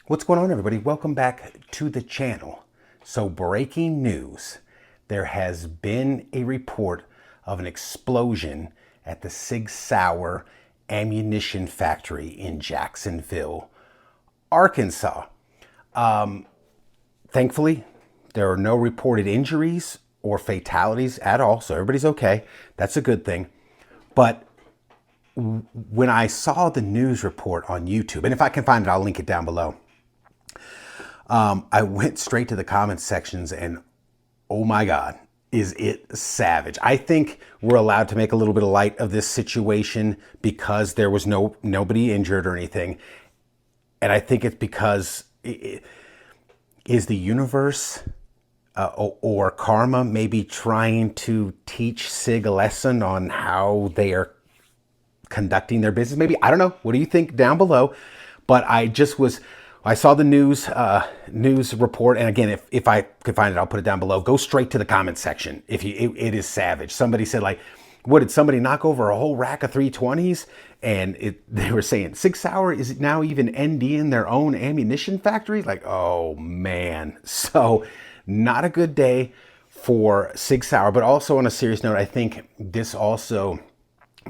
What's going on, everybody? Welcome back to the channel. So, breaking news. There has been a report of an explosion at the Sauer ammunition factory in Jacksonville, Arkansas. Thankfully, there are no reported injuries or fatalities at all, so everybody's okay. That's a good thing. But when I saw the news report on YouTube, and if I can find it, I'll link it down below. I went straight to the comments sections and oh my God, is it savage. I think we're allowed to make a little bit of light of this situation because there was nobody injured or anything. And I think it's because is the universe or karma maybe trying to teach SIG a lesson on how they are conducting their business? Maybe, I don't know. What do you think down below? But I saw the news report, and again, if I could find it, I'll put it down below. Go straight to the comment section. It is savage. Somebody said, like, what, did somebody knock over a whole rack of 320s? And they were saying Sauer is now even NDing their own ammunition factory. Like, oh man. So not a good day for Sauer. But also on a serious note, I think this also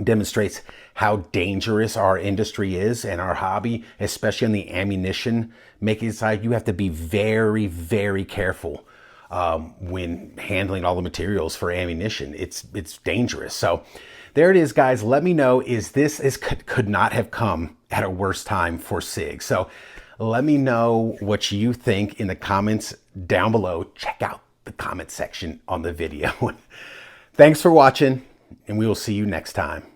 demonstrates how dangerous our industry is and our hobby, especially on the ammunition making side. You have to be very, very careful when handling all the materials for ammunition. It's dangerous. So there it is, guys. Let me know, could not have come at a worse time for SIG. So let me know what you think in the comments down below. Check out the comment section on the video. Thanks for watching, and we will see you next time.